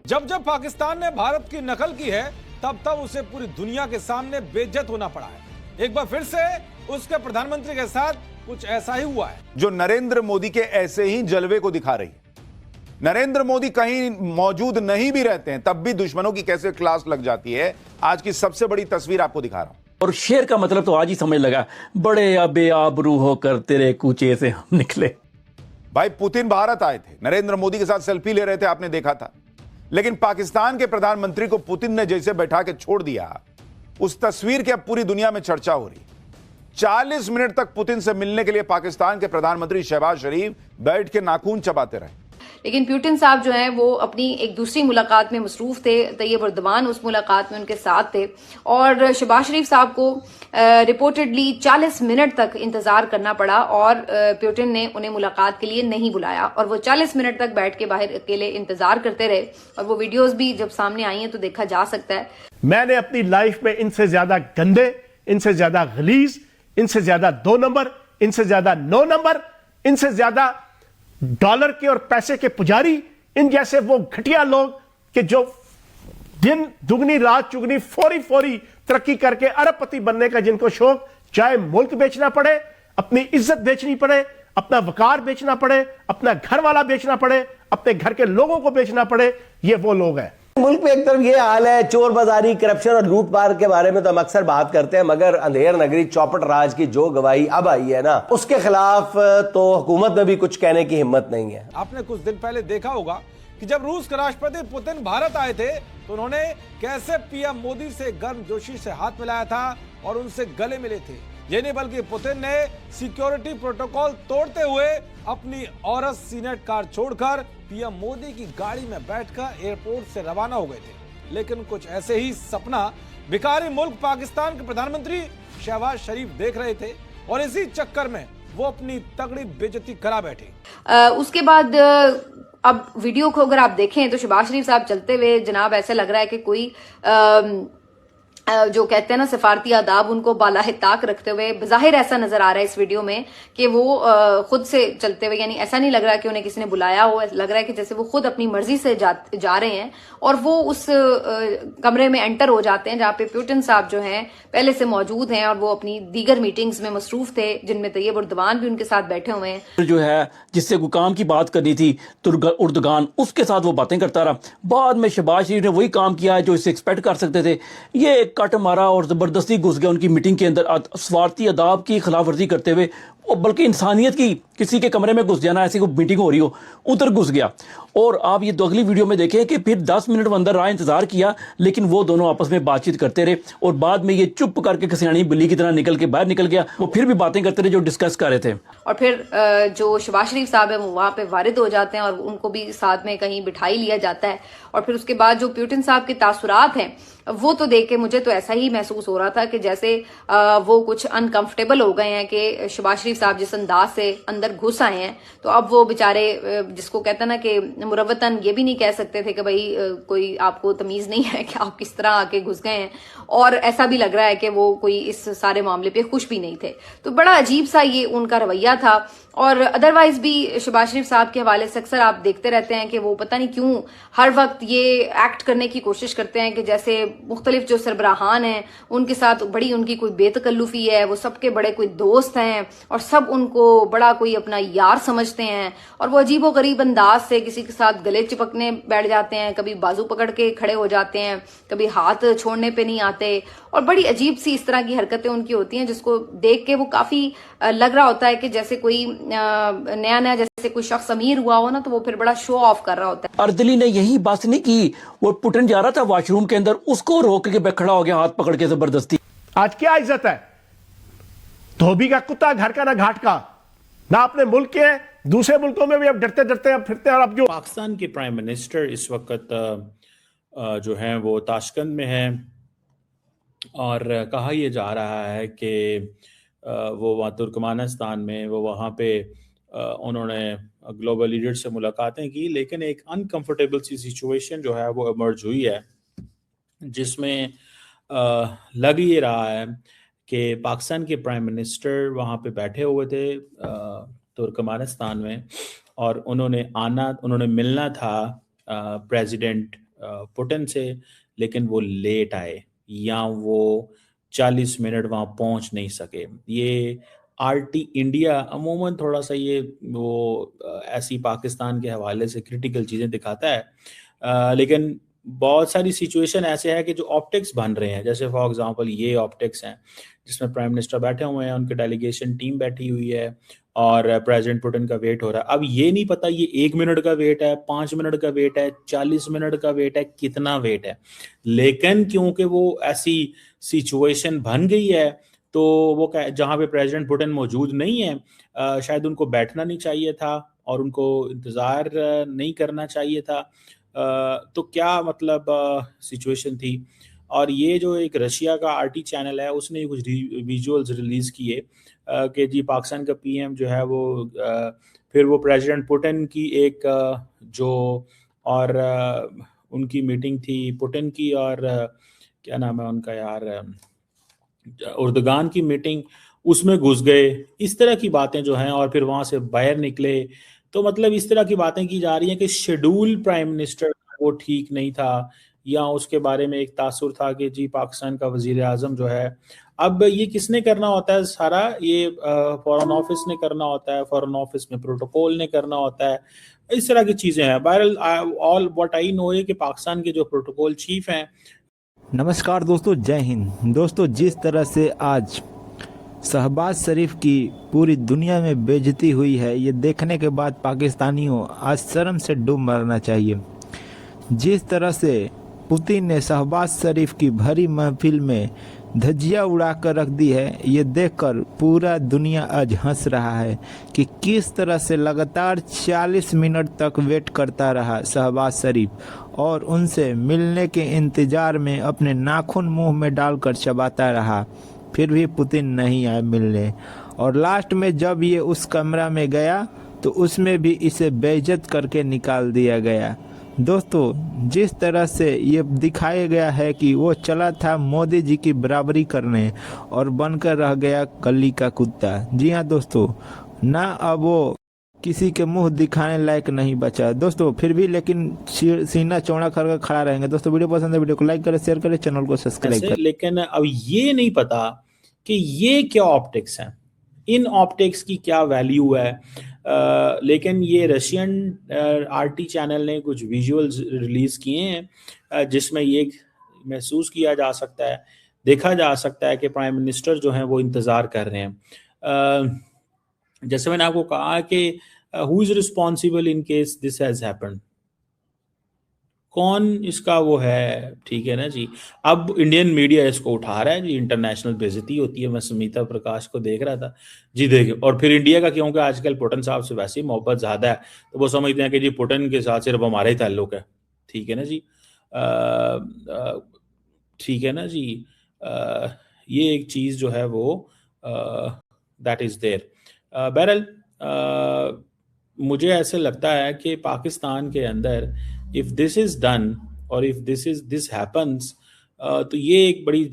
जब जब पाकिस्तान ने भारत की नकल की है तब तब उसे पूरी दुनिया के सामने बेइज्जत होना पड़ा है। एक बार फिर से उसके प्रधानमंत्री के साथ कुछ ऐसा ही हुआ है, जो नरेंद्र मोदी के ऐसे ही जलवे को दिखा रही है। नरेंद्र मोदी कहीं मौजूद नहीं भी रहते हैं तब भी दुश्मनों की कैसे क्लास लग जाती है। आज की सबसे बड़ी तस्वीर आपको दिखा रहा हूं। और शेर का मतलब तो आज ही समझ लगा, बड़े अबे आबरू होकर तेरे कूचे से हम निकले। भाई पुतिन भारत आए थे, नरेंद्र मोदी के साथ सेल्फी ले रहे थे, आपने देखा था। लेकिन पाकिस्तान के प्रधानमंत्री को पुतिन ने जैसे बैठा के छोड़ दिया, उस तस्वीर की अब पूरी दुनिया में चर्चा हो रही। 40 मिनट तक पुतिन से मिलने के लिए पाकिस्तान के प्रधानमंत्री शहबाज शरीफ बैठ के नाखून चबाते रहे। लेकिन पुतिन साहब जो हैं वो अपनी एक दूसरी मुलाकात में मसरूफ थे। तैयब एर्दोगान उस मुलाकात में उनके साथ थे और शहबाज शरीफ साहब को रिपोर्टेडली 40 मिनट तक इंतजार करना पड़ा और पुतिन ने उन्हें मुलाकात के लिए नहीं बुलाया और वो 40 मिनट तक बैठ के बाहर अकेले इंतजार करते रहे। और वो वीडियोस भी जब सामने आई हैं तो देखा जा सकता है। मैंने अपनी लाइफ में इनसे ज्यादा गंदे, इनसे ज्यादा गलीज, इनसे ज्यादा 2 नंबर, इनसे ज्यादा 9 नंबर, इनसे ज्यादा डॉलर के और पैसे के पुजारी, इन जैसे वो घटिया लोग कि जो दिन दुगनी रात चुगनी फौरी फौरी तरक्की करके अरबपति बनने का जिनको शौक, चाहे मुल्क बेचना पड़े, अपनी इज्जत बेचनी पड़े, अपना वकार बेचना पड़े, अपना घर वाला बेचना पड़े, अपने घर के लोगों को बेचना पड़े, ये वो लोग हैं। मुल्क में एक तरफ ये हाल है, चोर बाजारी, करप्शन और लूटपाट के बारे में तो हम अक्सर बात करते हैं, मगर अंधेर नगरी चौपट राज की जो गवाही अब आई है ना, उसके खिलाफ तो हुकूमत में भी कुछ कहने की हिम्मत नहीं है। आपने कुछ दिन पहले देखा होगा कि जब रूस के राष्ट्रपति पुतिन भारत आए थे तो उन्होंने कैसे पीएम मोदी से गर्मजोशी से हाथ मिलाया था और उनसे गले मिले थे। ये नहीं बल्कि पुतिन ने सिक्योरिटी प्रोटोकॉल तोड़ते हुए अपनी औरत सीनेट कार छोड़कर पीएम मोदी की गाड़ी में बैठकर एयरपोर्ट से रवाना हो गए थे। लेकिन कुछ ऐसे ही सपना भिखारी मुल्क पाकिस्तान के प्रधानमंत्री शहबाज शरीफ देख रहे थे और इसी चक्कर में वो अपनी तगड़ी बेइज्जती करा बैठे। उसके बाद अब वीडियो को अगर आप देखें तो शहबाज शरीफ साहब चलते हुए जनाब ऐसे लग रहा है कि कोई जो कहते हैं ना सफारती आदाब, उनको बालाहे ताक रखते हुए बज़ाहिर ऐसा नजर आ रहा है इस वीडियो में कि वो खुद से चलते हुए, यानी ऐसा नहीं लग रहा कि उन्हें किसी ने बुलाया हो, लग रहा है कि जैसे वो खुद अपनी मर्जी से जा रहे हैं और वो उस कमरे में एंटर हो जाते हैं जहां पे पुतिन साहब जो हैं पहले से मौजूद हैं और वो अपनी दीगर मीटिंग्स में मसरूफ थे जिनमें तैयब एर्दोगान भी उनके साथ बैठे हुए हैं। जो है जिससे काम की बात करनी थी एर्दोगान, उसके साथ वो बातें करता रहा। बाद में शहबाज शरीफ ने वही काम किया जो इससे एक्सपेक्ट कर सकते थे। ये कट मारा और जबरदस्ती घुस गया उनकी मीटिंग के अंदर, स्वार्थी आदाब की खिलाफ वर्जी करते हुए, बल्कि इंसानियत की किसी के कमरे में घुस जाना, ऐसी कोई मीटिंग हो रही हो, उधर घुस गया। और आप ये अगली वीडियो में देखें कि फिर 10 मिनट वो अंदर रहा, इंतजार किया, लेकिन वो दोनों आपस में बातचीत करते रहे और बाद में ये चुप करके कसियानी बिल्ली की तरह निकल के बाहर निकल गया। वो फिर भी बातें करते रहे जो डिस्कस कर रहे थे। और फिर जो शहबाज शरीफ साहब है वो वहां पे वारिद हो जाते हैं और उनको भी साथ में कहीं बिठाई लिया जाता है। और फिर उसके बाद जो पुतिन साहब के तासुरात हैं वो तो देख के मुझे तो ऐसा ही महसूस हो रहा था कि जैसे वो कुछ अनकंफर्टेबल हो गए हैं कि शहबाज शरीफ साहब जिस अंदाज से अंदर घुस आए हैं, तो अब वो बेचारे, जिसको कहते हैं ना कि मुरव्वतन ये भी नहीं कह सकते थे कि भाई कोई आपको तमीज नहीं है कि आप किस तरह आके घुस गए हैं, और ऐसा भी लग रहा है कि वो कोई इस सारे मामले पे खुश भी नहीं थे। तो बड़ा अजीब सा ये उनका रवैया था। और अदरवाइज भी शहबाज शरीफ साहब के हवाले से अक्सर आप देखते रहते हैं कि वो पता नहीं क्यों हर वक्त ये एक्ट करने की कोशिश करते हैं कि जैसे मुख्तलिफ जो सरबराहान हैं उनके साथ बड़ी उनकी कोई बेतकल्लुफी है, वो सबके बड़े कोई दोस्त हैं और सब उनको बड़ा कोई अपना यार समझते हैं। और वो अजीबो गरीब अंदाज से किसी के साथ गले चिपकने बैठ जाते हैं, कभी बाजू पकड़ के खड़े हो जाते हैं, कभी हाथ छोड़ने पे नहीं आते, और बड़ी अजीब सी इस तरह की हरकतें उनकी होती हैं जिसको देख के वो काफी लग रहा होता है कि जैसे कोई नया नया जैसे कोई शख्स अमीर हुआ हो ना, तो वो फिर बड़ा शो ऑफ कर रहा होता है। अर्दली ने यही बात नहीं की, वो पुतिन जा रहा था वॉशरूम के अंदर, उसको रोक के खड़ा हो गया हाथ पकड़ के जबरदस्ती। आज क्या इज्जत है? धोबी का कुत्ता घर का ना घाट का, ना अपने मुल्क के, दूसरे मुल्कों में भी अब डरते डरते फिरते हैं। अब जो पाकिस्तान के प्राइम मिनिस्टर इस वक्त जो हैं वो ताशकंद में हैं और कहा यह जा रहा है कि वो वहाँ तुर्कमानिस्तान में वो वहाँ पे उन्होंने ग्लोबल लीडर से मुलाकातें की, लेकिन एक अनकंफर्टेबल सी सिचुएशन जो है वो इमर्ज हुई है जिसमें लग ये रहा है कि पाकिस्तान के प्राइम मिनिस्टर वहाँ पे बैठे हुए थे तुर्कमानिस्तान में और उन्होंने मिलना था प्रेसिडेंट पुतिन से, लेकिन वो लेट आए या वो 40 मिनट वहाँ पहुँच नहीं सके। ये आरटी इंडिया अमूमन थोड़ा सा ये वो ऐसी पाकिस्तान के हवाले से क्रिटिकल चीज़ें दिखाता है, लेकिन बहुत सारी सिचुएशन ऐसे है कि जो ऑप्टिक्स बन रहे हैं, जैसे फॉर एग्जांपल ये ऑप्टिक्स हैं जिसमें प्राइम मिनिस्टर बैठे हुए हैं, उनकी डेलीगेशन टीम बैठी हुई है और प्रेसिडेंट पुतिन का वेट हो रहा है। अब ये नहीं पता ये 1 मिनट का वेट है, 5 मिनट का वेट है, 40 मिनट का वेट है, कितना वेट है, लेकिन क्योंकि वो ऐसी सिचुएशन बन गई है तो वो जहाँ पे प्रेसिडेंट पुतिन मौजूद नहीं है, शायद उनको बैठना नहीं चाहिए था और उनको इंतज़ार नहीं करना चाहिए था। तो क्या मतलब सिचुएशन थी। और ये जो एक रशिया का आरटी चैनल है उसने कुछ विजुअल्स रिलीज़ किए कि जी पाकिस्तान का पीएम जो है वो फिर वो प्रेसिडेंट पुतिन की एक जो और उनकी मीटिंग थी पुतिन की और क्या नाम है उनका यार, उर्दगान की मीटिंग, उसमें घुस गए, इस तरह की बातें जो हैं, और फिर वहाँ से बाहर निकले। तो मतलब इस तरह की बातें की जा रही हैं कि शेड्यूल प्राइम मिनिस्टर वो ठीक नहीं था, या उसके बारे में एक तासुर था कि जी पाकिस्तान का वजीर आज़म जो है, अब ये किसने करना होता है सारा, ये फॉरेन ऑफिस ने करना होता है, फॉरेन ऑफिस में प्रोटोकॉल ने करना होता है, इस तरह की चीज़ें हैं। बहरहाल ऑल व्हाट आई नो है कि पाकिस्तान के जो प्रोटोकॉल चीफ हैं। नमस्कार दोस्तों, जय हिंद। दोस्तों, जिस तरह से आज शहबाज शरीफ की पूरी दुनिया में बेइज्जती हुई है, ये देखने के बाद पाकिस्तानियों आज शर्म से डूब मरना चाहिए। जिस तरह से पुतिन ने शहबाज शरीफ की भरी महफिल में धज्जियां उड़ा कर रख दी है, ये देखकर पूरा दुनिया आज हंस रहा है कि किस तरह से लगातार 40 मिनट तक वेट करता रहा शहबाज शरीफ और उनसे मिलने के इंतज़ार में अपने नाखून मुंह में डालकर चबाता रहा, फिर भी पुतिन नहीं आए मिलने। और लास्ट में जब ये उस कमरा में गया तो उसमें भी इसे बेइज्जत करके निकाल दिया गया। दोस्तों, जिस तरह से ये दिखाया गया है कि वो चला था मोदी जी की बराबरी करने और बनकर रह गया गली का कुत्ता। जी हाँ दोस्तों, ना अब वो किसी के मुंह दिखाने लायक नहीं बचा दोस्तों, फिर भी लेकिन सीना चौड़ा करके खड़ा रहेंगे। दोस्तों, वीडियो पसंद है, वीडियो को लाइक करें, शेयर करें, चैनल को सब्सक्राइब करें। लेकिन अब ये नहीं पता कि ये क्या ऑप्टिक्स हैं, इन ऑप्टिक्स की क्या वैल्यू है। लेकिन ये रशियन आरटी चैनल ने कुछ विजुअल्स रिलीज़ किए हैं जिसमें ये महसूस किया जा सकता है, देखा जा सकता है कि प्राइम मिनिस्टर जो हैं वो इंतज़ार कर रहे हैं। जैसे मैंने आपको कहा कि who is responsible in case this has happened, कौन इसका वो है, ठीक है ना जी। अब इंडियन मीडिया इसको उठा रहा है जी, इंटरनेशनल बेइज्जती होती है। मैं सुमिता प्रकाश को देख रहा था जी, देखिए, और फिर इंडिया का क्योंकि आजकल पुतिन साहब से वैसे ही मोहब्बत ज़्यादा है तो वो समझते हैं कि जी पुतिन के साथ सिर्फ हमारा ही ताल्लुक है, ठीक है ना जी, ठीक है ना जी। ये एक चीज़ जो है वो दैट इज़ देयर। बहरहाल मुझे ऐसे लगता है कि पाकिस्तान के अंदर इफ दिस इज डन और इफ दिस हैपन्स तो ये एक बड़ी